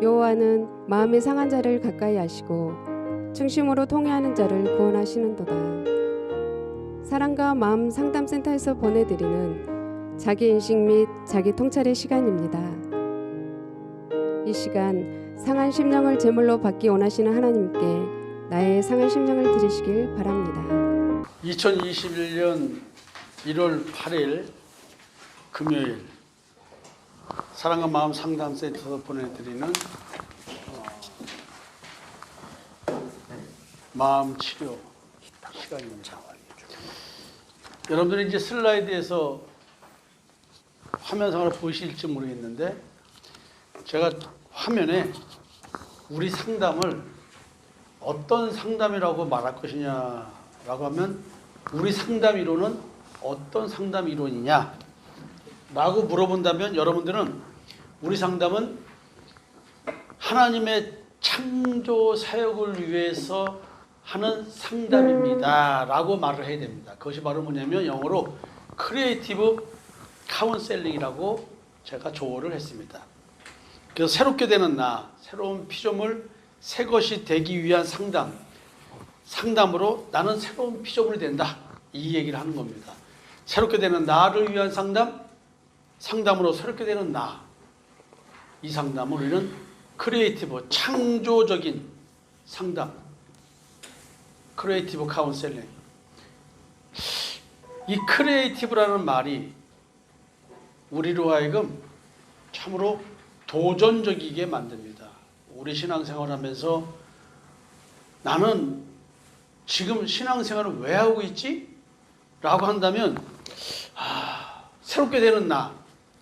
여호와는 마음이 상한 자를 가까이 하시고 중심으로 통회하는 자를 구원하시는도다. 사랑과 마음 상담센터에서 보내드리는 자기 인식 및 자기 통찰의 시간입니다. 이 시간 상한 심령을 제물로 받기 원하시는 하나님께 나의 상한 심령을 드리시길 바랍니다. 2021년 1월 8일 금요일 사랑과 마음 상담센터에서 보내드리는 마음 치료 시간입니다. 여러분들이 이제 슬라이드에서 화면상으로 보이실지 모르겠는데 제가 화면에 우리 상담을 어떤 상담이라고 말할 것이냐라고 하면 우리 상담 이론은 어떤 상담 이론이냐 라고 물어본다면 여러분들은 우리 상담은 하나님의 창조 사역을 위해서 하는 상담입니다 라고 말을 해야 됩니다. 그것이 바로 뭐냐면 영어로 크리에이티브 카운셀링이라고 제가 조어를 했습니다. 그래서 새롭게 되는 나, 새로운 피조물, 새 것이 되기 위한 상담으로 나는 새로운 피조물이 된다 이 얘기를 하는 겁니다. 새롭게 되는 나를 위한 상담으로 새롭게 되는 나, 이 상담을 우리는 크리에이티브, 창조적인 상담, 크리에이티브 카운셀링. 이 크리에이티브라는 말이 우리로 하여금 참으로 도전적이게 만듭니다. 우리 신앙생활 하면서 나는 지금 신앙생활을 왜 하고 있지? 라고 한다면 새롭게 되는 나,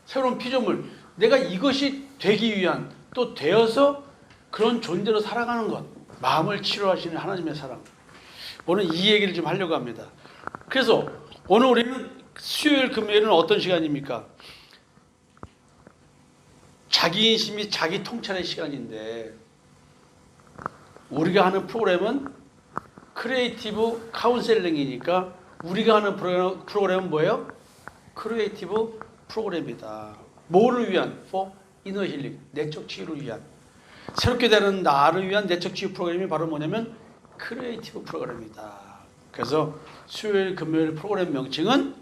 새로운 피조물, 내가 이것이 되기 위한 또 되어서 그런 존재로 살아가는 것, 마음을 치료하시는 하나님의 사랑. 오늘 이 얘기를 좀 하려고 합니다. 그래서 오늘 우리는 수요일 금요일은 어떤 시간입니까? 자기 인식 및 자기 통찰의 시간인데 우리가 하는 프로그램은 크리에이티브 카운셀링이니까 우리가 하는 프로그램은 뭐예요? 크리에이티브 프로그램이다. 뭐를 위한? For inner healing, 내적 치유를 위한. 새롭게 되는 나를 위한 내적 치유 프로그램이 바로 뭐냐면 크리에이티브 프로그램이다. 그래서 수요일 금요일 프로그램 명칭은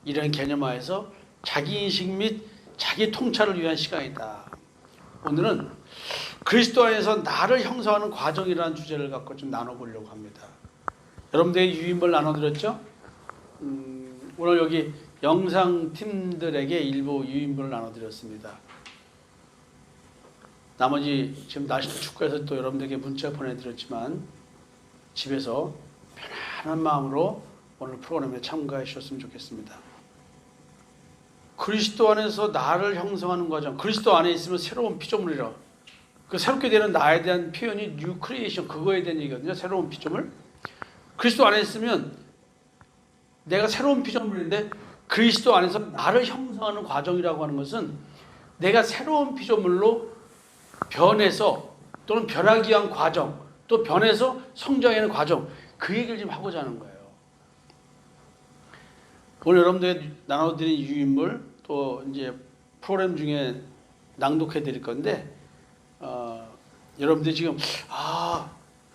이런 개념화해서 자기 인식 및 자기 통찰을 위한 시간이다. 오늘은 그리스도 안에서 나를 형성하는 과정이라는 주제를 갖고 좀 나눠보려고 합니다. 여러분들에게 유인물 나눠드렸죠? 오늘 여기 영상팀들에게 일부 유인물을 나눠드렸습니다. 나머지 지금 날씨도 춥고 해서 또 여러분들에게 문자 보내드렸지만 집에서 편안한 마음으로 오늘 프로그램에 참가해 주셨으면 좋겠습니다. 그리스도 안에서 나를 형성하는 과정, 그리스도 안에 있으면 새로운 피조물이라. 그 새롭게 되는 나에 대한 표현이 뉴 크리에이션, 그거에 대한 얘기거든요. 새로운 피조물. 그리스도 안에 있으면 내가 새로운 피조물인데 그리스도 안에서 나를 형성하는 과정이라고 하는 것은 내가 새로운 피조물로 변해서 또는 변하기 위한 과정, 또 변해서 성장하는 과정, 그 얘기를 좀 하고자 하는 거예요. 오늘 여러분들에게 나눠드린 유인물 또 이제 프로그램 중에 낭독해 드릴 건데 여러분들이 지금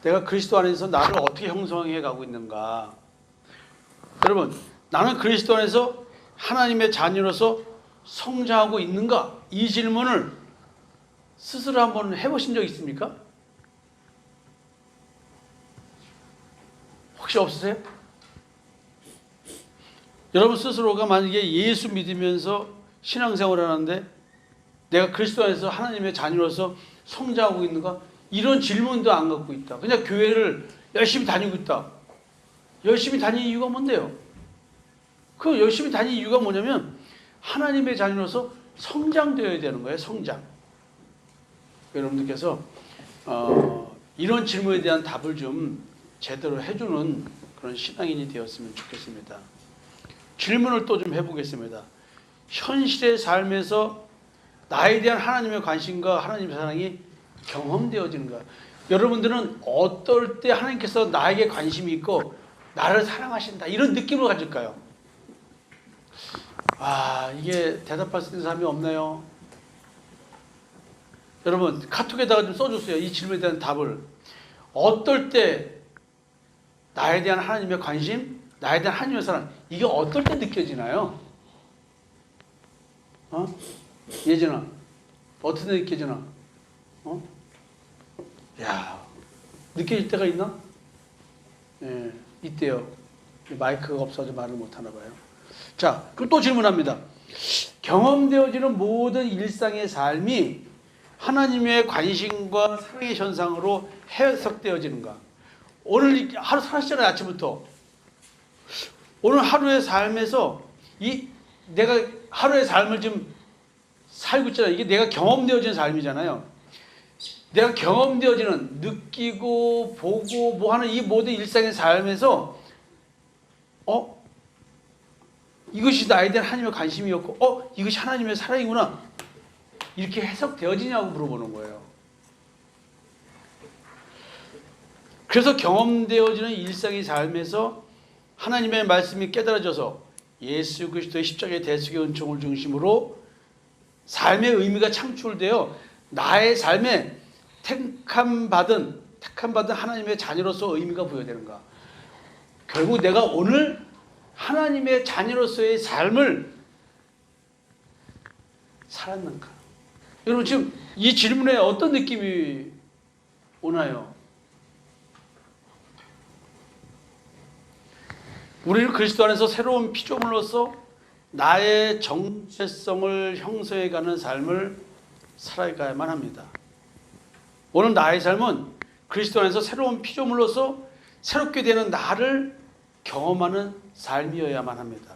내가 그리스도 안에서 나를 어떻게 형성해 가고 있는가. 여러분, 나는 그리스도 안에서 하나님의 자녀로서 성장하고 있는가? 이 질문을 스스로 한번 해보신 적 있습니까? 혹시 없으세요? 여러분 스스로가 만약에 예수 믿으면서 신앙생활을 하는데 내가 그리스도 안에서 하나님의 자녀로서 성장하고 있는가? 이런 질문도 안 갖고 있다. 그냥 교회를 열심히 다니고 있다. 열심히 다니는 이유가 뭔데요? 그 열심히 다니는 이유가 뭐냐면 하나님의 자녀로서 성장되어야 되는 거예요. 성장. 여러분들께서 이런 질문에 대한 답을 좀 제대로 해주는 그런 신앙인이 되었으면 좋겠습니다. 질문을 또 좀 해보겠습니다. 현실의 삶에서 나에 대한 하나님의 관심과 하나님의 사랑이 경험되어지는가? 여러분들은 어떨 때 하나님께서 나에게 관심이 있고 나를 사랑하신다 이런 느낌을 가질까요? 이게 대답할 수 있는 사람이 없나요? 여러분 카톡에다가 좀 써주세요. 이 질문에 대한 답을. 어떨 때 나에 대한 하나님의 관심, 나에 대한 하나님의 사랑, 이게 어떨 때 느껴지나요? 예진아, 어떻게 느껴지나? 야, 느껴질 때가 있나? 예, 있대요. 마이크가 없어서 말을 못하나 봐요. 자, 그럼 또 질문합니다. 경험되어지는 모든 일상의 삶이 하나님의 관심과 사랑의 현상으로 해석되어지는가? 오늘 하루 사셨잖아요, 아침부터. 오늘 하루의 삶에서 내가 하루의 삶을 지금 살고 있잖아요. 이게 내가 경험되어지는 삶이잖아요. 내가 경험되어지는, 느끼고 보고 뭐 하는 이 모든 일상의 삶에서 이것이 나에 대한 하나님의 관심이었고 이것이 하나님의 사랑이구나, 이렇게 해석되어지냐고 물어보는 거예요. 그래서 경험되어지는 일상의 삶에서 하나님의 말씀이 깨달아져서 예수 그리스도의 십자가의 대속의 은총을 중심으로 삶의 의미가 창출되어 나의 삶에 택함받은 하나님의 자녀로서 의미가 부여되는가. 결국 내가 오늘 하나님의 자녀로서의 삶을 살았는가. 여러분 지금 이 질문에 어떤 느낌이 오나요? 우리는 그리스도 안에서 새로운 피조물로서 나의 정체성을 형성해가는 삶을 살아가야만 합니다. 오늘 나의 삶은 그리스도 안에서 새로운 피조물로서 새롭게 되는 나를 경험하는 삶이어야만 합니다.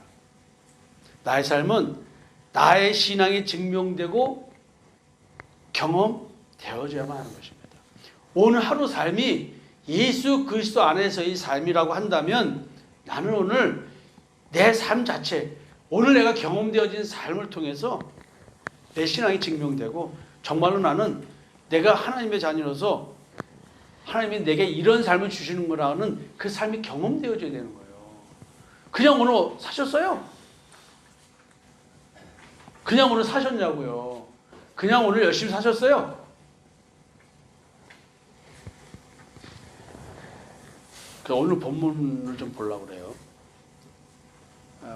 나의 삶은 나의 신앙이 증명되고 경험되어져야만 하는 것입니다. 오늘 하루 삶이 예수 그리스도 안에서의 삶이라고 한다면 나는 오늘 내 삶 자체, 오늘 내가 경험되어진 삶을 통해서 내 신앙이 증명되고 정말로 나는 내가 하나님의 자녀로서 하나님이 내게 이런 삶을 주시는 거라는 그 삶이 경험되어져야 되는 거예요. 그냥 오늘 사셨어요? 그냥 오늘 사셨냐고요? 그냥 오늘 열심히 사셨어요? 오늘 본문을 좀 보려고 그래요.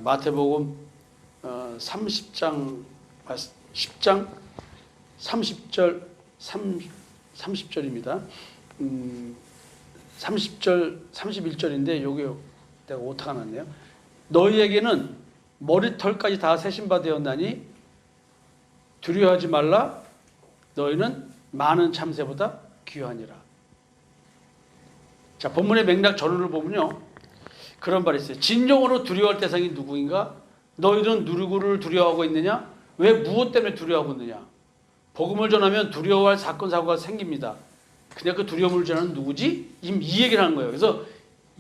마태복음 10장 30절 30절입니다. 30절 31절인데 여기 내가 오타가 났네요. 너희에게는 머리털까지 다 세신 바 되었나니 두려워하지 말라. 너희는 많은 참새보다 귀하니라. 자, 본문의 맥락 전후를 보면요, 그런 말이 있어요. 진정으로 두려워할 대상이 누구인가? 너희들은 누구를 두려워하고 있느냐? 왜 무엇 때문에 두려워하고 있느냐? 복음을 전하면 두려워할 사건 사고가 생깁니다. 근데 그 두려움을 전하는 누구지? 지금 이 얘기를 하는 거예요. 그래서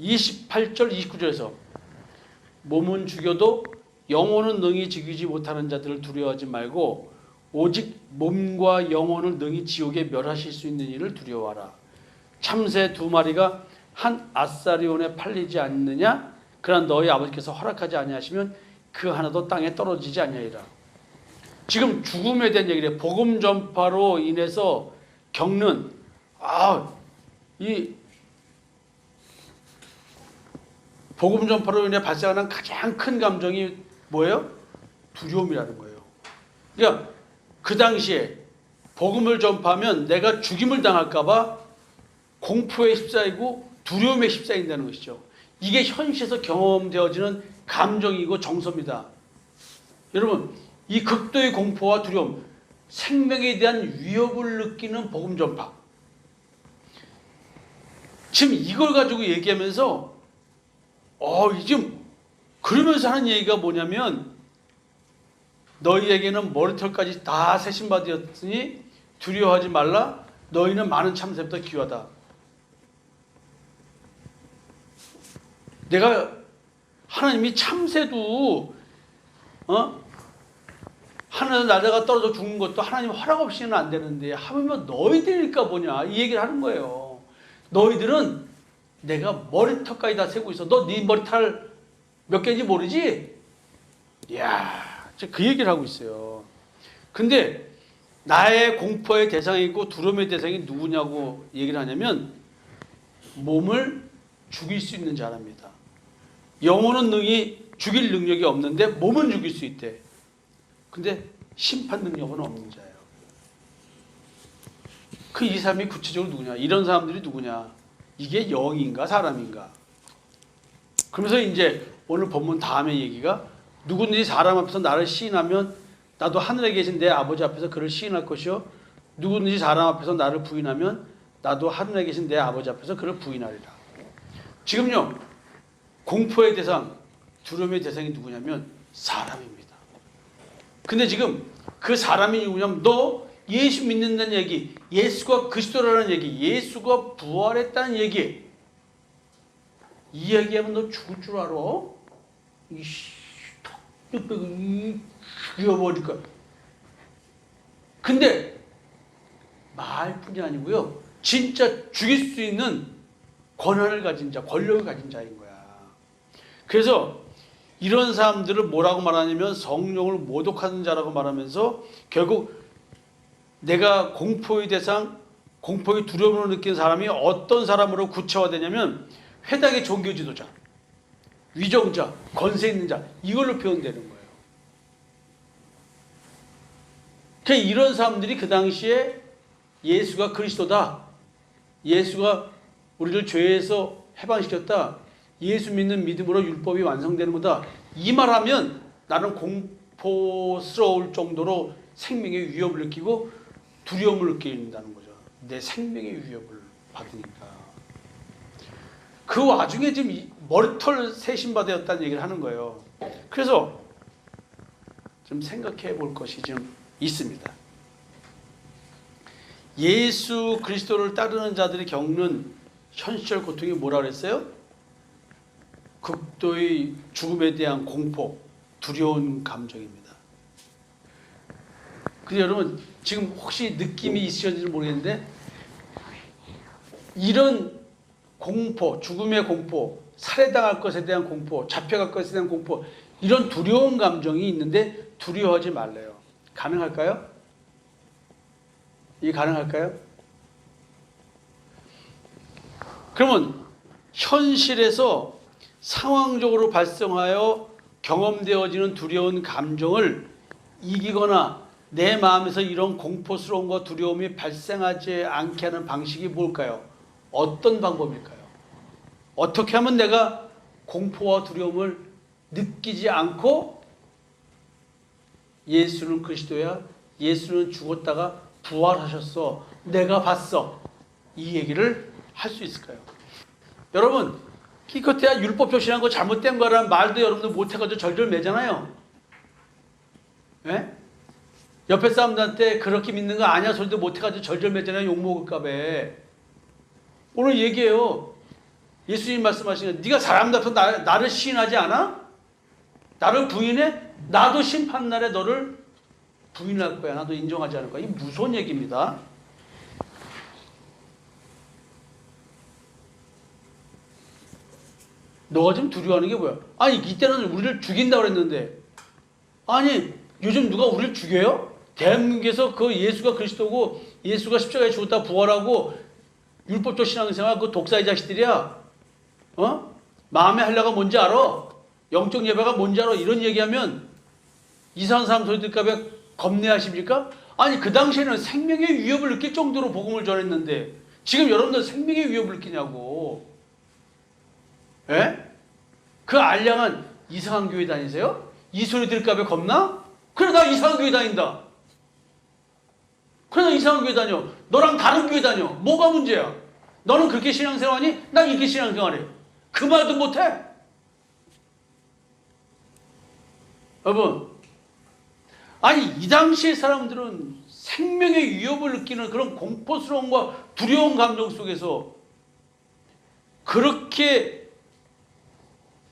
28절 29절에서 몸은 죽여도 영혼은 능히 죽이지 못하는 자들을 두려워하지 말고 오직 몸과 영혼을 능히 지옥에 멸하실 수 있는 이를 두려워하라. 참새 2마리가 한 아사리온에 팔리지 않느냐? 그러나 너희 아버지께서 허락하지 아니하시면 그 하나도 땅에 떨어지지 아니하리라. 지금 죽음에 대한 얘기를 해요. 복음 전파로 인해서 겪는 이 복음 전파로 인해 발생하는 가장 큰 감정이 뭐예요? 두려움이라는 거예요. 그러니까 그 당시에 복음을 전파하면 내가 죽임을 당할까 봐 공포에 휩싸이고 두려움에 휩싸인다는 것이죠. 이게 현실에서 경험되어지는 감정이고 정서입니다. 여러분, 이 극도의 공포와 두려움, 생명에 대한 위협을 느끼는 복음 전파. 지금 이걸 가지고 얘기하면서 지금 그러면서 하는 얘기가 뭐냐면 너희에게는 머리털까지 다 세신 바 되었으니 두려워하지 말라. 너희는 많은 참새보다 귀하다. 내가 하나님이 참새도 하늘에서 날다가 떨어져 죽는 것도 하나님 허락 없이는 안 되는데 하물며 너희들일까 보냐, 이 얘기를 하는 거예요. 너희들은 내가 머리털까지 다 세고 있어. 너 네 머리털 몇 개인지 모르지? 이야, 그 얘기를 하고 있어요. 근데 나의 공포의 대상이고 두려움의 대상이 누구냐고 얘기를 하냐면 몸을 죽일 수 있는 자랍니다. 영혼은 죽일 능력이 없는데 몸은 죽일 수 있대. 근데 심판 능력은 없는 자예요. 그 이 사람이 구체적으로 누구냐? 이런 사람들이 누구냐? 이게 영인가 사람인가? 그러면서 이제 오늘 본문 다음의 얘기가 누구든지 사람 앞에서 나를 시인하면 나도 하늘에 계신 내 아버지 앞에서 그를 시인할 것이요 누구든지 사람 앞에서 나를 부인하면 나도 하늘에 계신 내 아버지 앞에서 그를 부인하리라. 지금요 공포의 대상, 두려움의 대상이 누구냐면 사람입니다. 근데 지금 그 사람이 누구냐면 너 예수 믿는다는 얘기, 예수가 그리스도라는 얘기, 예수가 부활했다는 얘기, 이 얘기하면 너 죽을 줄 알아? 죽여버릴 거야. 근데 말뿐이 아니고요, 진짜 죽일 수 있는 권한을 가진 자, 권력을 가진 자인 거야. 그래서 이런 사람들을 뭐라고 말하냐면 성령을 모독하는 자라고 말하면서 결국 내가 공포의 대상, 공포의 두려움을 느끼는 사람이 어떤 사람으로 구체화되냐면 회당의 종교 지도자, 위정자, 권세 있는 자, 이걸로 표현되는 거예요. 그러니까 이런 사람들이 그 당시에 예수가 그리스도다, 예수가 우리를 죄에서 해방시켰다, 예수 믿는 믿음으로 율법이 완성되는 거다, 이 말하면 나는 공포스러울 정도로 생명의 위협을 느끼고 두려움을 느낀다는 거죠. 내 생명의 위협을 받으니까. 그 와중에 지금 머리털 세신바되었다는 얘기를 하는 거예요. 그래서 좀 생각해 볼 것이 좀 있습니다. 예수 그리스도를 따르는 자들이 겪는 현실 고통이 뭐라 그랬어요? 극도의 죽음에 대한 공포, 두려운 감정입니다. 근데 여러분 지금 혹시 느낌이 있으셨는지 모르겠는데 이런 공포, 죽음의 공포, 살해당할 것에 대한 공포, 잡혀갈 것에 대한 공포, 이런 두려운 감정이 있는데 두려워하지 말래요. 가능할까요? 이게 가능할까요? 그러면 현실에서 상황적으로 발생하여 경험되어지는 두려운 감정을 이기거나 내 마음에서 이런 공포스러움과 두려움이 발생하지 않게 하는 방식이 뭘까요? 어떤 방법일까요? 어떻게 하면 내가 공포와 두려움을 느끼지 않고 예수는 그리스도야, 예수는 죽었다가 부활하셨어, 내가 봤어, 이 얘기를 할 수 있을까요? 여러분 기껏해야 율법 표시한 거 잘못된 거라는 말도 여러분들 못해가지고 절절매잖아요. 예? 옆에 사람들한테 그렇게 믿는 거 아니야 소리도 못해가지고 절절매잖아요. 욕먹을까 봐. 오늘 얘기해요. 예수님 말씀하시는 네가 사람들 앞에서 나를 시인하지 않아? 나를 부인해? 나도 심판날에 너를 부인할 거야. 나도 인정하지 않을 거야. 이게 무서운 얘기입니다. 너가 지금 두려워하는 게 뭐야? 아니 이때는 우리를 죽인다고 그랬는데, 아니 요즘 누가 우리를 죽여요? 대한민국에서 그 예수가 그리스도고 예수가 십자가에 죽었다 부활하고 율법적 신앙생활 그 독사의 자식들이야. 어? 마음의 한라가 뭔지 알아? 영적 예배가 뭔지 알아? 이런 얘기하면 이상한 사람 소리 들까 봐 겁내하십니까? 아니 그 당시에는 생명의 위협을 느낄 정도로 복음을 전했는데 지금 여러분들 생명의 위협을 느끼냐고. 예? 그 알량한 이상한 교회 다니세요? 이 소리 들까 봐 겁나? 그래 나 이상한 교회 다닌다. 그래 나 이상한 교회 다녀. 너랑 다른 교회 다녀. 뭐가 문제야? 너는 그렇게 신앙생활하니? 난 이렇게 신앙생활해. 그 말도 못해? 여러분, 아니 이 당시의 사람들은 생명의 위협을 느끼는 그런 공포스러움과 두려운 감정 속에서 그렇게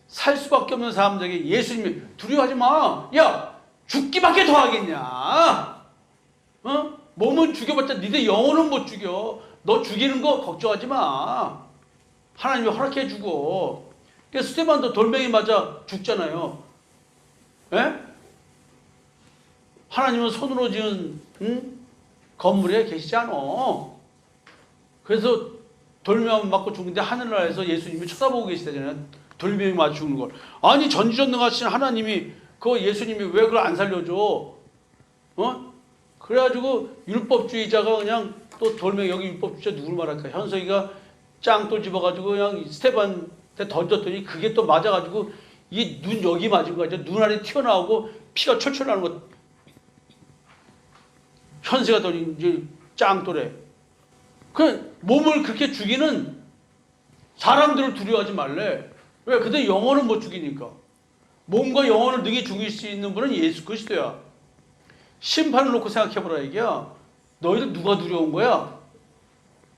살 수밖에 없는 사람들에게 예수님이 두려워하지 마. 야 죽기밖에 더 하겠냐? 어? 몸은 죽여봤자 니네 영혼은 못 죽여. 너 죽이는 거 걱정하지 마. 하나님이 허락해 주고. 그러니까 스테반도 돌멩이 맞아 죽잖아요. 예? 하나님은 손으로 지은 건물에 계시지 않아. 그래서 돌멩이 맞고 죽는데 하늘나라에서 예수님이 쳐다보고 계시다잖아요. 돌멩이 맞고 죽는 걸. 아니 전지전능하신 하나님이 그 예수님이 왜 그걸 안 살려줘? 그래가지고 율법주의자가 그냥 또 돌멩이 여기 율법주의자 누구를 말할까? 현석이가 짱돌 집어가지고 그냥 스테반한테 던졌더니 그게 또 맞아가지고 이 눈 여기 맞은 거죠. 눈 안에 튀어나오고 피가 철철 나는 거. 현세가 더 이제 짱돌에. 그 몸을 그렇게 죽이는 사람들을 두려워하지 말래. 왜? 근데 영혼은 못 죽이니까. 몸과 영혼을 능히 죽일 수 있는 분은 예수 그리스도야. 심판을 놓고 생각해보라 이게야. 너희들 누가 두려운 거야?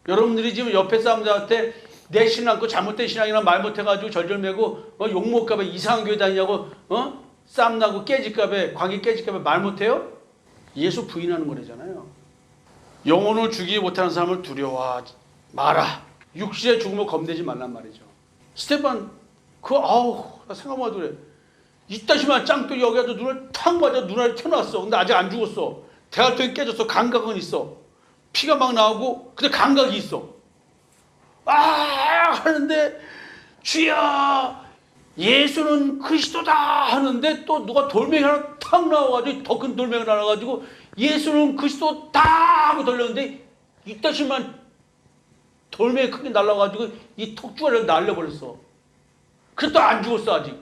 여러분들이 지금 옆에 사람들한테 내 신앙, 그 잘못된 신앙이나 말 못해가지고 절절매고 욕먹을까봐 이상한 교회 다니냐고 싸움나고 깨질까봐 관계 깨질까봐 말 못해요? 예수 부인하는 거래잖아요. 영혼을 죽이지 못하는 사람을 두려워하지 마라. 육신의 죽음을 겁내지 말란 말이죠. 스테반 나 생각만 해도 그래. 이따시만 짱돌이 여기 와서 눈을 탁 맞아 눈알이 튀어나왔어. 근데 아직 안 죽었어. 대갈통이 깨졌어. 감각은 있어. 피가 막 나오고 근데 감각이 있어. 하는데 주야 예수는 그리스도다 하는데 또 누가 돌멩이 하나 탁 나와가지고 더 큰 돌멩이 나와가지고 예수는 그리스도다 하고 돌렸는데 이따시만 돌멩이 크게 날라가지고 이 턱주가를 날려버렸어. 그래도 안 죽었어 아직.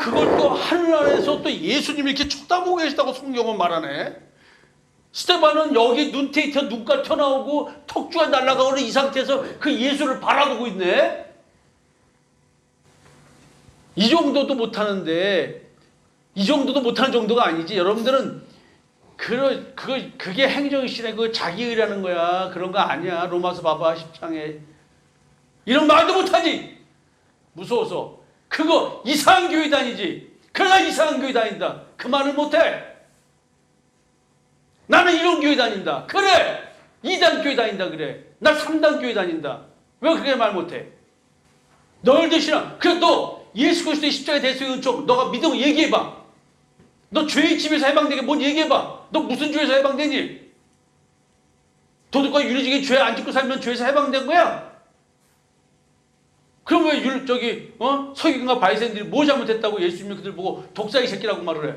그걸 또 하늘나라에서 또 예수님이 이렇게 쳐다보고 계시다고 성경은 말하네. 스테반은 여기 눈테이터 눈깔 튀어나오고 턱주가 날아가고 이 상태에서 그 예수를 바라보고 있네. 이 정도도 못하는데 이 정도도 못하는 정도가 아니지. 여러분들은 그게 행정신의 그 자기의라는 거야. 그런 거 아니야. 로마서 봐봐 10장에 이런 말도 못하지. 무서워서 그거 이상한 교회 다니지. 그러나 이상한 교회 다닌다. 그 말을 못해. 나는 이런 교회 다닌다. 그래. 2단 교회 다닌다. 그래. 나 3단 교회 다닌다. 왜 그렇게 말 못해? 너희들 신앙. 그래 너 예수 그리스도의 십자가에 대해서 은총 너가 믿은 거 얘기해봐. 너 죄의 집에서 해방되게 뭔 얘기해봐. 너 무슨 죄에서 해방되니? 도둑과 유리지게 죄 안 짓고 살면 죄에서 해방된 거야? 그럼 왜 서기관과 바리새인들이 뭐 잘못했다고 예수님이 그들 보고 독사의 새끼라고 말을 해?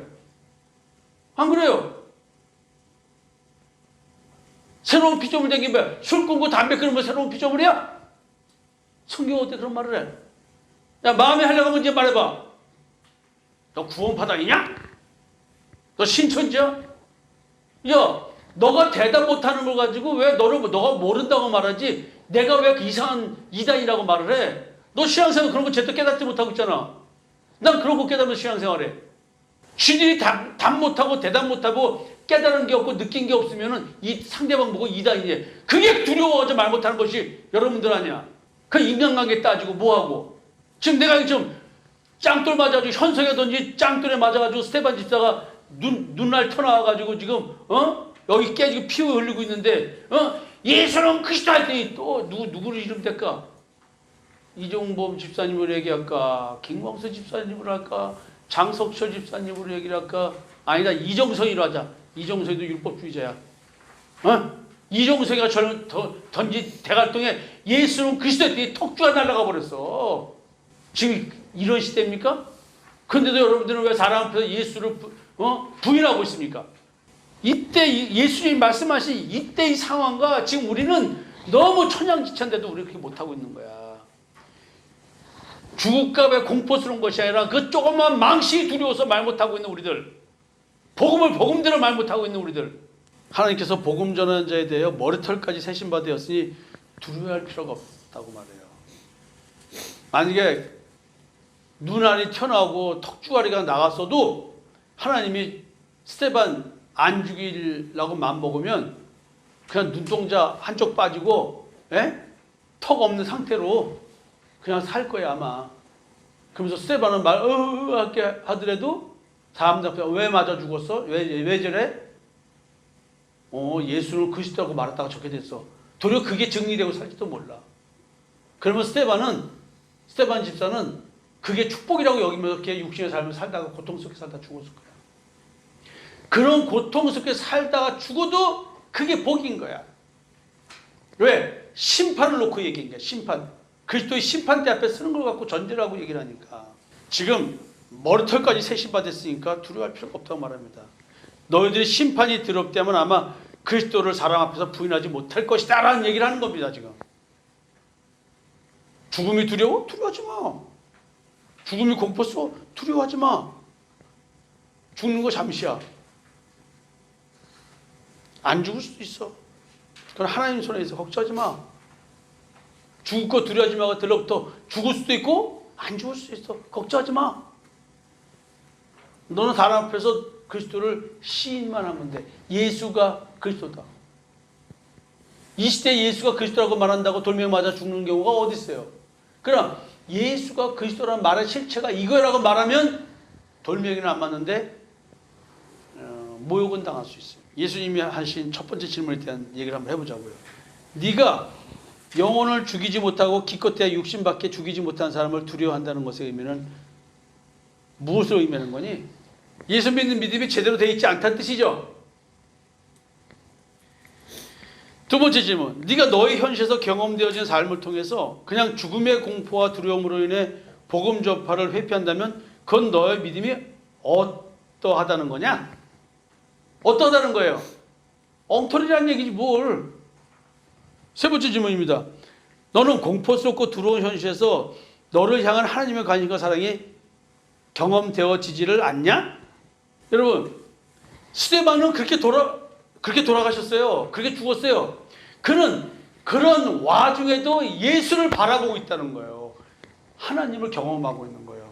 안 그래요? 새로운 피조물 된 게 뭐야? 술 끊고 담배 끊으면 새로운 피조물이야? 성경 어때 그런 말을 해? 야 마음에 하려고 하면 이제 말해봐. 너 구원파당이냐? 너 신천지야? 야 너가 대답 못하는 걸 가지고 왜 너가 모른다고 말하지? 내가 왜 그 이상한 이단이라고 말을 해? 너 신앙생활 그런 거 제대로 깨닫지 못하고 있잖아. 난 그런 거 깨달으면서 신앙생활해. 쥐들이 답 못하고 대답 못하고 깨달은 게 없고 느낀 게 없으면은 이 상대방 보고 이단이지. 그게 두려워서 말 못하는 것이 여러분들 아니야. 그 인간관계 따지고 뭐하고. 지금 내가 좀 짱돌 맞아가지고 현석이라든지 짱돌에 맞아가지고 스테반 집사가 눈날 터나와가지고 지금 여기 깨지고 피 흘리고 있는데 예수는 그리스도 할 때니 또 누구를 이름 댈까? 이종범 집사님으로 얘기할까? 김광수 집사님으로 할까? 장석철 집사님으로 얘기를 할까? 아니다 이정선이로 하자. 이정선이도 율법주의자야. 이정선이가 던진 대갈통에 예수는 그리스도 했더니 턱주가 날아가 버렸어. 지금 이런 시대입니까? 그런데도 여러분들은 왜 사람 앞에서 예수를 부인하고 있습니까? 이때 예수님이 말씀하신 이때의 상황과 지금 우리는 너무 천양지차인데도 우리 그렇게 못하고 있는 거야. 죽을까봐 공포스러운 것이 아니라 그 조그만 망신이 두려워서 말 못하고 있는 우리들. 복음대로 말 못하고 있는 우리들. 하나님께서 복음 전하는 자에 대하여 머리털까지 세신바 되었으니 두려워할 필요가 없다고 말해요. 만약에 눈알이 튀어나오고 턱주가리가 나갔어도 하나님이 스테반 안 죽이려고 마음먹으면 그냥 눈동자 한쪽 빠지고 턱 없는 상태로 그냥 살 거야 아마. 그러면서 스테반은 할게 하더라도 사람들 앞에 왜 맞아 죽었어? 왜 저래? 예수를 그리스도라고 말했다가 저렇게 됐어. 도리어 그게 정리되고 살지도 몰라. 그러면 스테반 집사는 그게 축복이라고 여기면서 이렇게 육신의 삶을 살다가 고통 속에 살다 죽었을 거야. 그런 고통 속에 살다가 죽어도 그게 복인 거야. 왜? 심판을 놓고 얘기한 거야. 심판. 그리스도의 심판대 앞에 서는 걸 갖고 전제를 하고 얘기를 하니까. 지금 머리털까지 세심받았으니까 두려워할 필요가 없다고 말합니다. 너희들이 심판이 두렵다면 아마 그리스도를 사람 앞에서 부인하지 못할 것이다 라는 얘기를 하는 겁니다. 지금 죽음이 두려워? 두려워하지 마. 죽음이 공포스러워? 두려워하지 마. 죽는 거 잠시야. 안 죽을 수도 있어. 그건 하나님 손에 있어. 걱정하지 마. 죽을 거 두려워하지 마가 들로부터 죽을 수도 있고 안 죽을 수도 있어. 걱정하지 마. 너는 사람 앞에서 그리스도를 시인만 하면 돼. 예수가 그리스도다. 이 시대에 예수가 그리스도라고 말한다고 돌멩이 맞아 죽는 경우가 어디 있어요? 그러나 예수가 그리스도라는 말의 실체가 이거라고 말하면 돌멩이는 안 맞는데 모욕은 당할 수 있어요. 예수님이 하신 첫 번째 질문에 대한 얘기를 한번 해보자고요. 네가 영혼을 죽이지 못하고 기껏해야 육신밖에 죽이지 못한 사람을 두려워한다는 것의 의미는 무엇을 의미하는 거니? 예수 믿는 믿음이 제대로 되어 있지 않다는 뜻이죠. 두 번째 질문. 네가 너의 현실에서 경험되어진 삶을 통해서 그냥 죽음의 공포와 두려움으로 인해 복음 전파를 회피한다면 그건 너의 믿음이 어떠하다는 거냐? 어떠하다는 거예요? 엉터리라는 얘기지 뭘. 세 번째 질문입니다. 너는 공포스럽고 두려운 현실에서 너를 향한 하나님의 관심과 사랑이 경험되어지지를 않냐? 여러분, 스데반은 그렇게 돌아가셨어요. 그렇게 죽었어요. 그는 그런 와중에도 예수를 바라보고 있다는 거예요. 하나님을 경험하고 있는 거예요.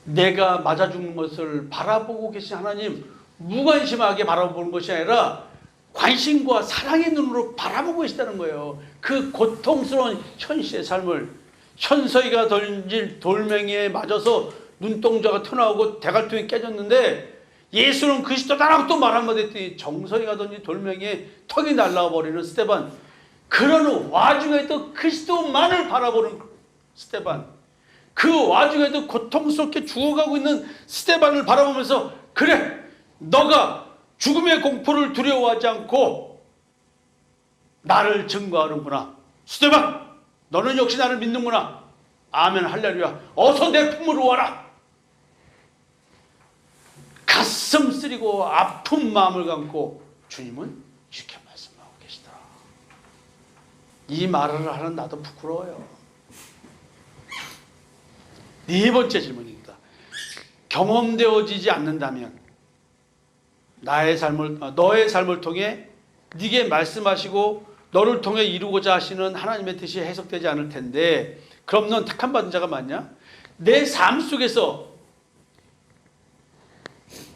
내가 맞아 죽는 것을 바라보고 계신 하나님, 무관심하게 바라보는 것이 아니라 관심과 사랑의 눈으로 바라보고 계시다는 거예요. 그 고통스러운 현실의 삶을. 현서이가 던질 돌멩이에 맞아서 눈동자가 튀어나오고 대갈통이 깨졌는데 예수는 그리스도다라고 또 말 한마디 했더니 정서이가 던진 돌멩이에 턱이 날아가 버리는 스데반. 그러는 와중에도 그리스도만을 바라보는 스데반. 그 와중에도 고통스럽게 죽어가고 있는 스데반을 바라보면서 그래, 너가 죽음의 공포를 두려워하지 않고 나를 증거하는구나. 스데반, 너는 역시 나를 믿는구나. 아멘 할렐루야. 어서 내 품으로 와라. 가슴 쓰리고 아픈 마음을 감고 주님은 이렇게 말씀하고 계시더라. 이 말을 하는 나도 부끄러워요. 네 번째 질문입니다. 경험되어지지 않는다면 너의 삶을 통해 네게 말씀하시고 너를 통해 이루고자 하시는 하나님의 뜻이 해석되지 않을 텐데 그럼 넌 택함 받은 자가 맞냐? 내 삶 속에서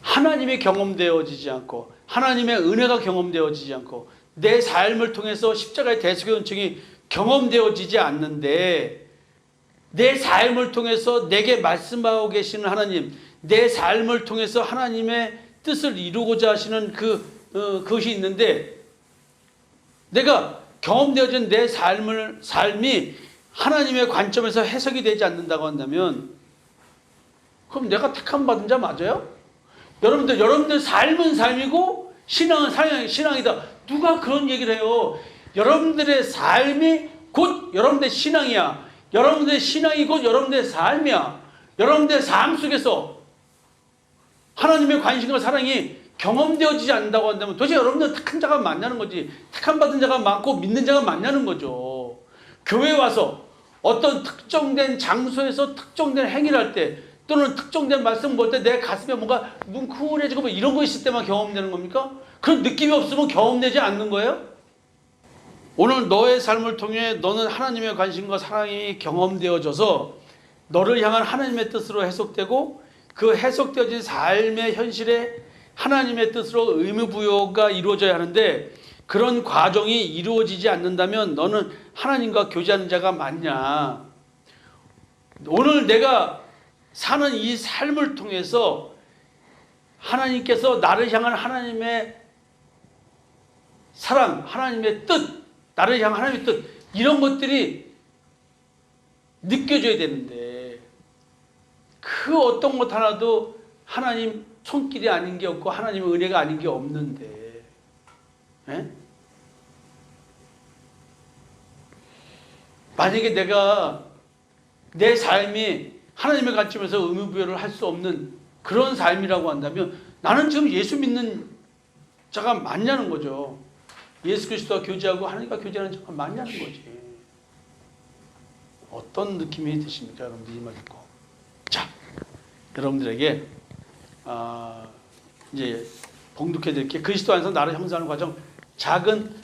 하나님의 경험되어지지 않고 하나님의 은혜가 경험되어지지 않고 내 삶을 통해서 십자가의 대속의 은총이 경험되어지지 않는데 내 삶을 통해서 내게 말씀하고 계시는 하나님, 내 삶을 통해서 하나님의 뜻을 이루고자 하시는 그것이 있는데 내가 경험되어진 내 삶이 하나님의 관점에서 해석이 되지 않는다고 한다면 그럼 내가 택함 받은 자 맞아요? 여러분들 삶은 삶이고 신앙은 신앙이다. 누가 그런 얘기를 해요? 여러분들의 삶이 곧 여러분들의 신앙이야. 여러분들의 신앙이 곧 여러분들의 삶이야. 여러분들의 삶 속에서 하나님의 관심과 사랑이 경험되어지지 않는다고 한다면 도대체 여러분들은 택한 자가 맞냐는 거지. 택함 받은 자가 많고 믿는 자가 맞냐는 거죠. 교회에 와서 어떤 특정된 장소에서 특정된 행위를 할 때 또는 특정된 말씀 볼 때 내 가슴에 뭔가 뭉클해지고 뭐 이런 거 있을 때만 경험되는 겁니까? 그런 느낌이 없으면 경험되지 않는 거예요? 오늘 너의 삶을 통해 너는 하나님의 관심과 사랑이 경험되어져서 너를 향한 하나님의 뜻으로 해석되고 그 해석되어진 삶의 현실에 하나님의 뜻으로 의무부여가 이루어져야 하는데 그런 과정이 이루어지지 않는다면 너는 하나님과 교제하는 자가 맞냐? 오늘 내가 사는 이 삶을 통해서 하나님께서 나를 향한 하나님의 사랑, 하나님의 뜻, 나를 향한 하나님의 뜻 이런 것들이 느껴져야 되는데 그 어떤 것 하나도 하나님 손길이 아닌 게 없고 하나님의 은혜가 아닌 게 없는데, 예? 만약에 내가 내 삶이 하나님의 관점에서 의무부여를 할 수 없는 그런 삶이라고 한다면 나는 지금 예수 믿는 자가 맞냐는 거죠. 예수 그리스도와 교제하고 하나님과 교제하는 자가 맞냐는 거지. 어떤 느낌이 드십니까, 여러분들 이 말 듣고? 자, 여러분들에게 이제 봉독해 드릴게요. 그리스도 안에서 나를 형성하는 과정, 작은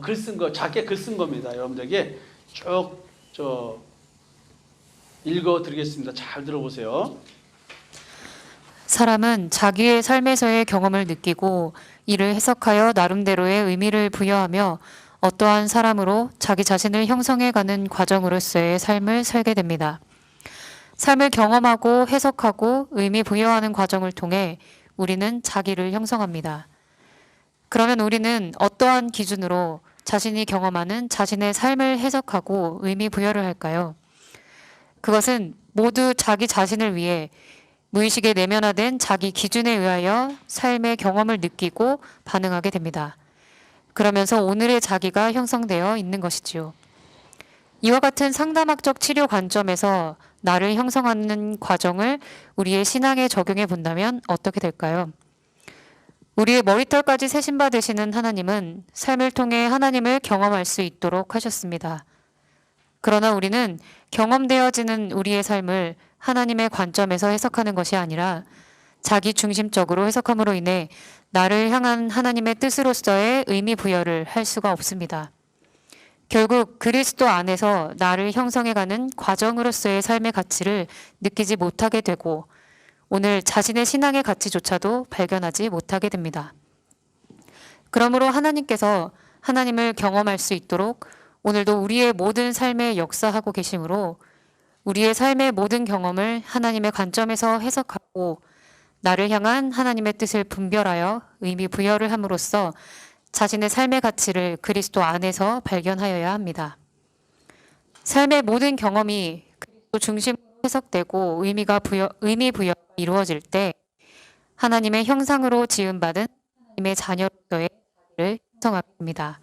글 쓴 거, 작게 글 쓴 겁니다. 여러분들에게 쭉 읽어 드리겠습니다. 잘 들어보세요. 사람은 자기의 삶에서의 경험을 느끼고 이를 해석하여 나름대로의 의미를 부여하며 어떠한 사람으로 자기 자신을 형성해가는 과정으로서의 삶을 살게 됩니다. 삶을 경험하고 해석하고 의미 부여하는 과정을 통해 우리는 자기를 형성합니다. 그러면 우리는 어떠한 기준으로 자신이 경험하는 자신의 삶을 해석하고 의미 부여를 할까요? 그것은 모두 자기 자신을 위해 무의식에 내면화된 자기 기준에 의하여 삶의 경험을 느끼고 반응하게 됩니다. 그러면서 오늘의 자기가 형성되어 있는 것이지요. 이와 같은 상담학적 치료 관점에서 나를 형성하는 과정을 우리의 신앙에 적용해 본다면 어떻게 될까요? 우리의 머리털까지 세신받으시는 하나님은 삶을 통해 하나님을 경험할 수 있도록 하셨습니다. 그러나 우리는 경험되어지는 우리의 삶을 하나님의 관점에서 해석하는 것이 아니라 자기 중심적으로 해석함으로 인해 나를 향한 하나님의 뜻으로서의 의미 부여를 할 수가 없습니다. 결국 그리스도 안에서 나를 형성해가는 과정으로서의 삶의 가치를 느끼지 못하게 되고 오늘 자신의 신앙의 가치조차도 발견하지 못하게 됩니다. 그러므로 하나님께서 하나님을 경험할 수 있도록 오늘도 우리의 모든 삶에 역사하고 계시므로 우리의 삶의 모든 경험을 하나님의 관점에서 해석하고 나를 향한 하나님의 뜻을 분별하여 의미 부여를 함으로써 자신의 삶의 가치를 그리스도 안에서 발견하여야 합니다. 삶의 모든 경험이 그리스도 중심으로 해석되고 의미 부여가 이루어질 때 하나님의 형상으로 지음받은 하나님의 자녀로서의 자리를 형성하게 됩니다.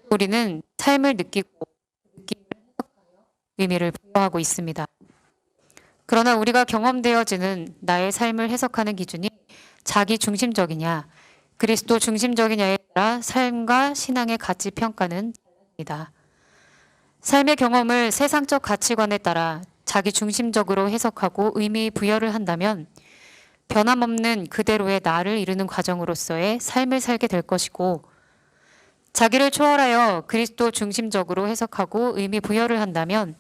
우리는 삶을 느끼고 느낌을 해석하여 의미를 부여하고 있습니다. 그러나 우리가 경험되어지는 나의 삶을 해석하는 기준이 자기 중심적이냐 그리스도 중심적이냐에 따라 삶과 신앙의 가치 평가는 달라집니다. 삶의 경험을 세상적 가치관에 따라 자기 중심적으로 해석하고 의미 부여를 한다면 변함없는 그대로의 나를 이루는 과정으로서의 삶을 살게 될 것이고 자기를 초월하여 그리스도 중심적으로 해석하고 의미 부여를 한다면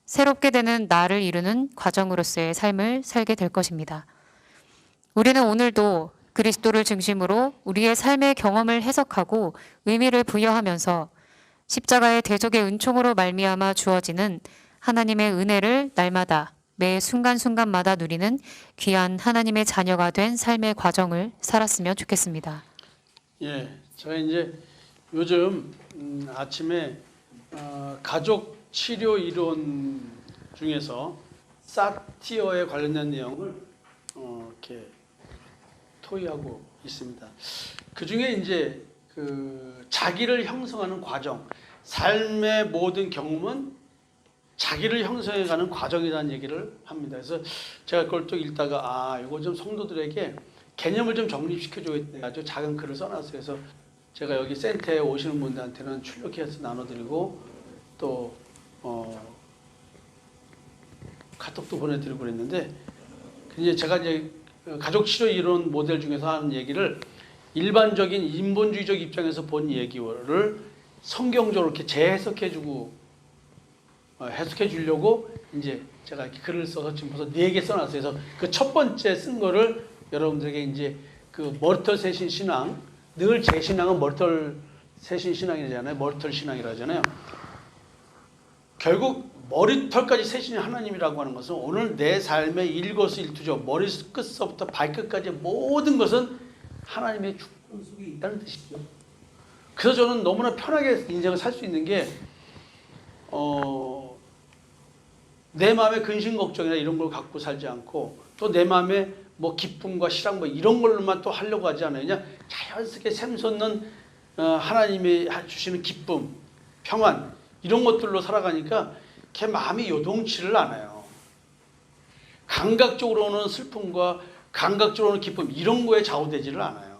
새롭게 되는 나를 이루는 과정으로서의 삶을 살게 될 것입니다. 우리는 오늘도 그리스도를 중심으로 우리의 삶의 경험을 해석하고 의미를 부여하면서 십자가의 대속의 은총으로 말미암아 주어지는 하나님의 은혜를 날마다 매 순간순간마다 누리는 귀한 하나님의 자녀가 된 삶의 과정을 살았으면 좋겠습니다. 예, 제가 이제 요즘 아침에 가족 치료 이론 중에서 사티어에 관련된 내용을 이렇게 토의하고 있습니다. 그 중에 이제 그 자기를 형성하는 과정, 삶의 모든 경험은 자기를 형성해가는 과정이라는 얘기를 합니다. 그래서 제가 그걸 또 읽다가 이거 좀 성도들에게 개념을 좀 정립시켜줘야 아주 작은 글을 써놨어요. 그래서 제가 여기 센터에 오시는 분들한테는 출력해서 나눠드리고 또 카톡도 보내드리고 그랬는데 이제 제가 이제 가족치료 이론 모델 중에서 하는 얘기를 일반적인 인본주의적 입장에서 본 얘기를 성경적으로 이렇게 재해석해주고 해석해 주려고 이제 제가 이렇게 글을 써서 지금 벌써 4개 써놨어요. 그래서 그 첫 번째 쓴 거를 여러분들에게 이제 그 머리털 세신 신앙, 늘 제 신앙은 머리털 세신 신앙이잖아요. 머리털 신앙이라 하잖아요. 결국 머리털까지 세신 하나님이라고 하는 것은 오늘 내 삶의 일거수일투족, 머리끝서부터 발끝까지 모든 것은 하나님의 주권 속에 있다는 뜻이죠. 그래서 저는 너무나 편하게 인생을 살 수 있는 게 내 마음의 근심 걱정이나 이런 걸 갖고 살지 않고 또 내 마음에 뭐 기쁨과 실황 뭐 이런 걸로만 또 하려고 하지 않아요. 그냥 자연스럽게 샘솟는 하나님이 주시는 기쁨, 평안 이런 것들로 살아가니까 걔 마음이 요동치를 않아요. 감각적으로 오는 슬픔과 감각적으로 오는 기쁨 이런 거에 좌우되지를 않아요.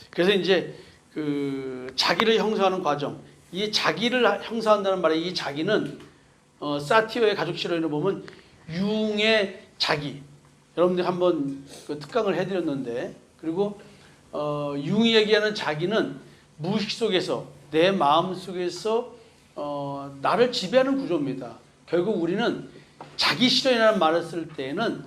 그래서 이제 그 자기를 형성하는 과정, 이 자기를 형성한다는 말에 이 자기는 사티어의 가족 실현을 보면 융의 자기, 여러분들 한번 그 특강을 해드렸는데, 그리고 융이 얘기하는 자기는 무의식 속에서 내 마음 속에서 나를 지배하는 구조입니다. 결국 우리는 자기 실현이라는 말을 쓸 때에는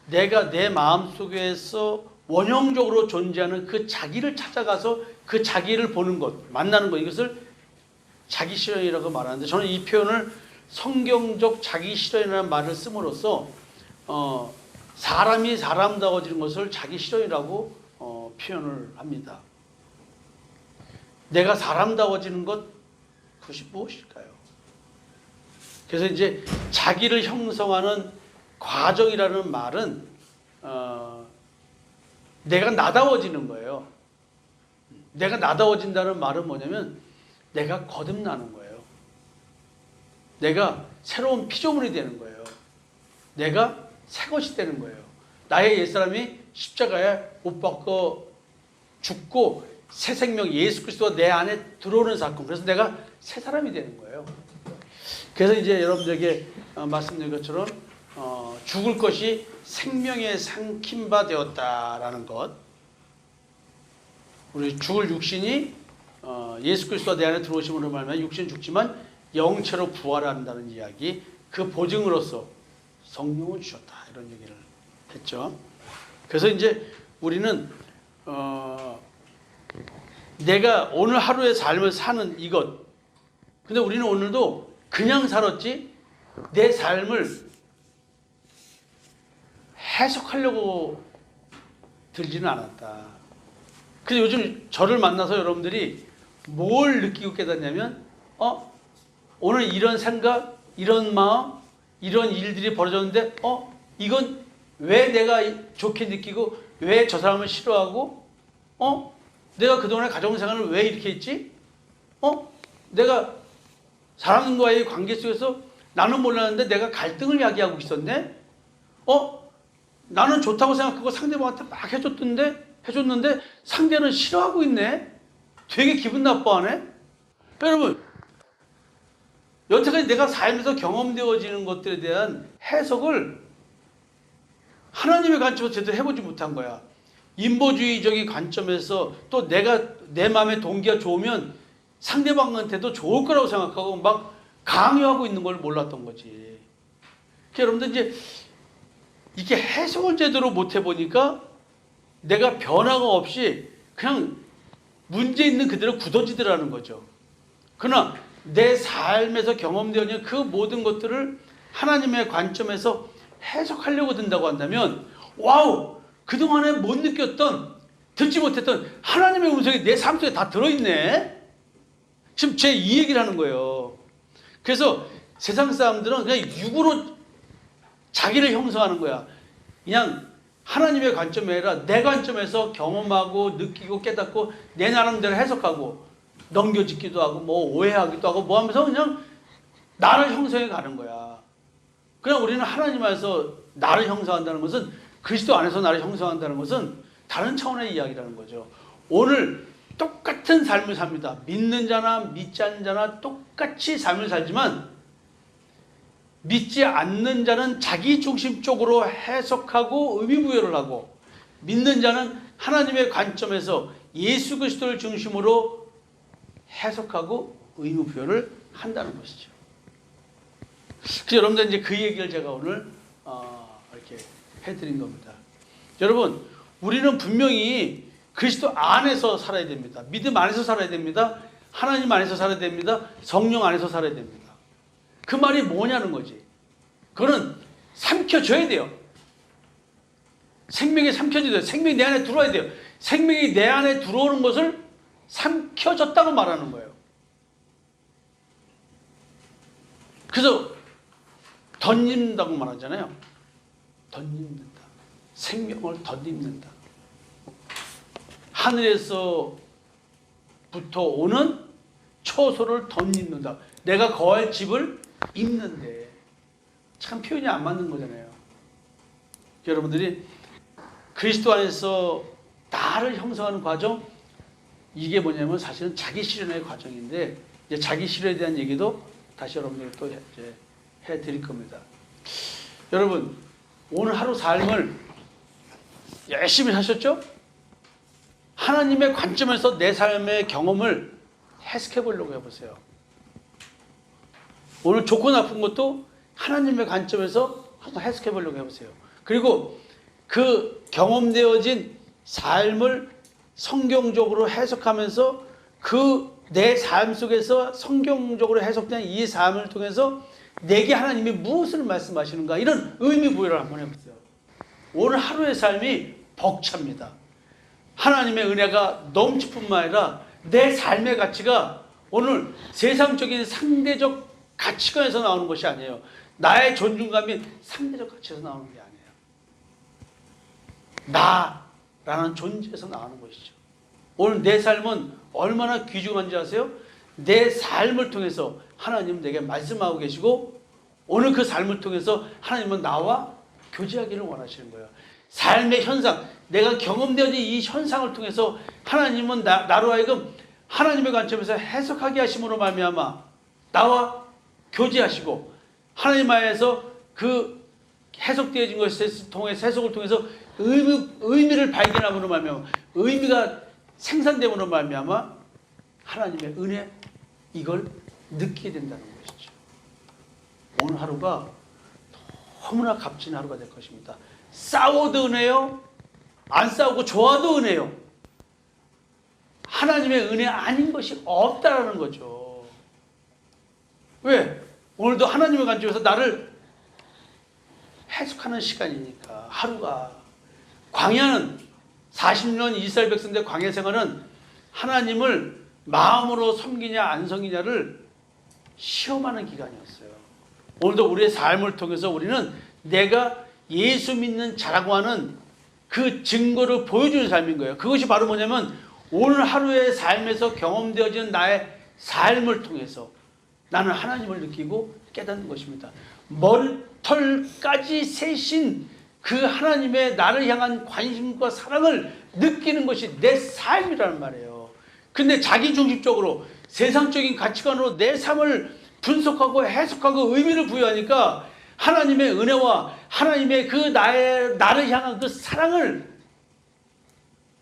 내가 내 마음 속에서 원형적으로 존재하는 그 자기를 찾아가서 그 자기를 보는 것, 만나는 것, 이것을 자기 실현이라고 말하는데, 저는 이 표현을 성경적 자기 실현이라는 말을 씀으로써 사람이 사람다워지는 것을 자기 실현이라고 표현을 합니다. 내가 사람다워지는 것, 그것이 무엇일까요? 그래서 이제 자기를 형성하는 과정이라는 말은 내가 나다워지는 거예요. 내가 나다워진다는 말은 뭐냐면 내가 거듭나는 거예요. 내가 새로운 피조물이 되는 거예요. 내가 새 것이 되는 거예요. 나의 옛사람이 십자가에 못 박혀 죽고 새 생명 예수 그리스도가 내 안에 들어오는 사건. 그래서 내가 새 사람이 되는 거예요. 그래서 이제 여러분들에게 말씀드린 것처럼 죽을 것이 생명에 삼킨 바 되었다라는 것. 우리 죽을 육신이 예수 그리스도가 내 안에 들어오심으로 말하면 육신은 죽지만 영체로 부활한다는 이야기, 그 보증으로서 성령을 주셨다 이런 얘기를 했죠. 그래서 이제 우리는 내가 오늘 하루의 삶을 사는 이것, 근데 우리는 오늘도 그냥 살았지 내 삶을 해석하려고 들지는 않았다. 그래서 요즘 저를 만나서 여러분들이 뭘 느끼고 깨닫냐면 오늘 이런 생각, 이런 마음, 이런 일들이 벌어졌는데 이건 왜 내가 좋게 느끼고 왜 저 사람을 싫어하고 내가 그동안의 가정생활을 왜 이렇게 했지? 내가 사람과의 관계 속에서 나는 몰랐는데 내가 갈등을 야기하고 있었네? 나는 좋다고 생각하고 상대방한테 막 해줬는데 상대는 싫어하고 있네? 되게 기분 나빠하네? 여러분, 여태까지 내가 삶에서 경험되어지는 것들에 대한 해석을 하나님의 관점에서 제대로 해보지 못한 거야. 인보주의적인 관점에서 또 내 마음의 동기가 좋으면 상대방한테도 좋을 거라고 생각하고 막 강요하고 있는 걸 몰랐던 거지. 여러분들 이제 이게 해석을 제대로 못 해보니까 내가 변화가 없이 그냥 문제 있는 그대로 굳어지더라는 거죠. 그러나 내 삶에서 경험되어진 그 모든 것들을 하나님의 관점에서 해석하려고 든다고 한다면 와우! 그동안에 못 느꼈던, 듣지 못했던 하나님의 음성이 내 삶 속에 다 들어있네? 지금 제 이 얘기를 하는 거예요. 그래서 세상 사람들은 그냥 육으로 자기를 형성하는 거야. 그냥 하나님의 관점이 아니라 내 관점에서 경험하고 느끼고 깨닫고 내 나름대로 해석하고 넘겨짓기도 하고 뭐 오해하기도 하고 뭐 하면서 그냥 나를 형성해 가는 거야. 그냥 우리는 하나님 안에서 나를 형성한다는 것은, 그리스도 안에서 나를 형성한다는 것은 다른 차원의 이야기라는 거죠. 오늘 똑같은 삶을 삽니다. 믿는 자나 믿지 않는 자나 똑같이 삶을 살지만 믿지 않는 자는 자기 중심적으로 해석하고 의미부여를 하고, 믿는 자는 하나님의 관점에서 예수 그리스도를 중심으로 해석하고 의미부여를 한다는 것이죠. 그래서 여러분들 이제 그 얘기를 제가 오늘 이렇게 해드린 겁니다. 여러분, 우리는 분명히 그리스도 안에서 살아야 됩니다. 믿음 안에서 살아야 됩니다. 하나님 안에서 살아야 됩니다. 성령 안에서 살아야 됩니다. 그 말이 뭐냐는 거지. 그거는 삼켜져야 돼요. 생명이 삼켜져야 돼요. 생명이 내 안에 들어와야 돼요. 생명이 내 안에 들어오는 것을 삼켜졌다고 말하는 거예요. 그래서 던진다고 말하잖아요. 덧입는다. 생명을 덧입는다. 하늘에서부터 오는 초소를 덧입는다. 내가 거할 집을 입는데 참 표현이 안 맞는 거잖아요. 여러분들이 그리스도 안에서 나를 형성하는 과정, 이게 뭐냐면 사실은 자기 실현의 과정인데, 이제 자기 실현에 대한 얘기도 다시 여러분들이 또 이제 해드릴 겁니다. 여러분, 오늘 하루 삶을 열심히 사셨죠? 하나님의 관점에서 내 삶의 경험을 해석해 보려고 해보세요. 오늘 좋고 나쁜 것도 하나님의 관점에서 한번 해석해 보려고 해보세요. 그리고 그 경험되어진 삶을 성경적으로 해석하면서 그 내 삶 속에서 성경적으로 해석된 이 삶을 통해서 내게 하나님이 무엇을 말씀하시는가, 이런 의미 부여를 한번 해보세요. 오늘 하루의 삶이 벅찹니다. 하나님의 은혜가 넘칠 뿐만 아니라 내 삶의 가치가 오늘 세상적인 상대적 가치관에서 나오는 것이 아니에요. 나의 존중감이 상대적 가치에서 나오는 게 아니에요. 나라는 존재에서 나오는 것이죠. 오늘 내 삶은 얼마나 귀중한지 아세요? 내 삶을 통해서 하나님은 내게 말씀하고 계시고, 오늘 그 삶을 통해서 하나님은 나와 교제하기를 원하시는 거예요. 삶의 현상, 내가 경험되어진 이 현상을 통해서 하나님은 나로 하여금 하나님의 관점에서 해석하게 하심으로 말미암아 나와 교제하시고, 하나님 안에서 그 해석되어진 것을 통해서, 해석을 통해서 의미를 발견함으로 말미암아, 의미가 생산됨으로 말미암아 하나님의 은혜, 이걸 느끼게 된다는 것이죠. 오늘 하루가 너무나 값진 하루가 될 것입니다. 싸워도 은혜요, 안 싸우고 좋아도 은혜요. 하나님의 은혜 아닌 것이 없다라는 거죠. 왜? 오늘도 하나님의 관점에서 나를 해석하는 시간이니까. 하루가, 광야는 40년 이스라엘 백성들의 광야 생활은 하나님을 마음으로 섬기냐 안 섬기냐를 시험하는 기간이었어요. 오늘도 우리의 삶을 통해서 우리는 내가 예수 믿는 자라고 하는 그 증거를 보여주는 삶인 거예요. 그것이 바로 뭐냐면 오늘 하루의 삶에서 경험되어지는 나의 삶을 통해서 나는 하나님을 느끼고 깨닫는 것입니다. 머리털까지 세신 그 하나님의 나를 향한 관심과 사랑을 느끼는 것이 내 삶이라는 말이에요. 근데 자기중심적으로 세상적인 가치관으로 내 삶을 분석하고 해석하고 의미를 부여하니까 하나님의 은혜와 하나님의 그 나를 향한 그 사랑을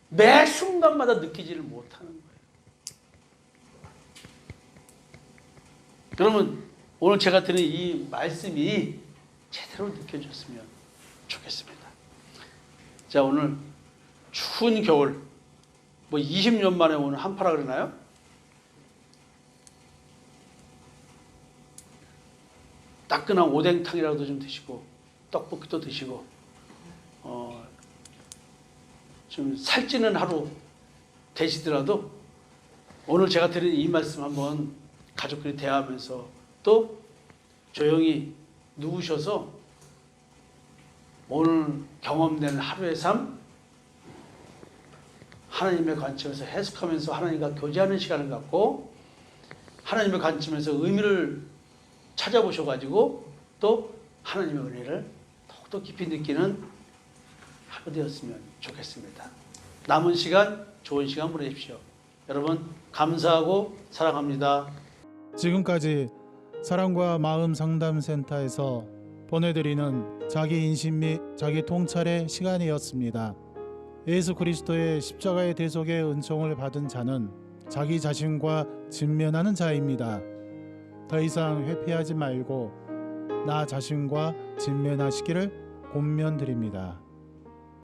매 순간마다 느끼지를 못하는 거예요. 여러분, 오늘 제가 드린 이 말씀이 제대로 느껴졌으면 좋겠습니다. 자, 오늘 추운 겨울, 20년 만에 오는 한파라 그러나요? 따끈한 오뎅탕이라도 좀 드시고, 떡볶이도 드시고, 좀 살찌는 하루 되시더라도 오늘 제가 드린 이 말씀 한번 가족끼리 대화하면서 또 조용히 누우셔서 오늘 경험된 하루의 삶, 하나님의 관점에서 해석하면서 하나님과 교제하는 시간을 갖고 하나님의 관점에서 의미를 찾아보셔가지고 또 하나님의 은혜를 더욱더 깊이 느끼는 하루 되었으면 좋겠습니다. 남은 시간 좋은 시간 보내십시오. 여러분 감사하고 사랑합니다. 지금까지 사랑과 마음 상담센터에서 보내드리는 자기 인식 및 자기 통찰의 시간이었습니다. 예수 그리스도의 십자가의 대속의 은총을 받은 자는 자기 자신과 직면하는 자입니다. 더 이상 회피하지 말고 나 자신과 직면하시기를 권면드립니다.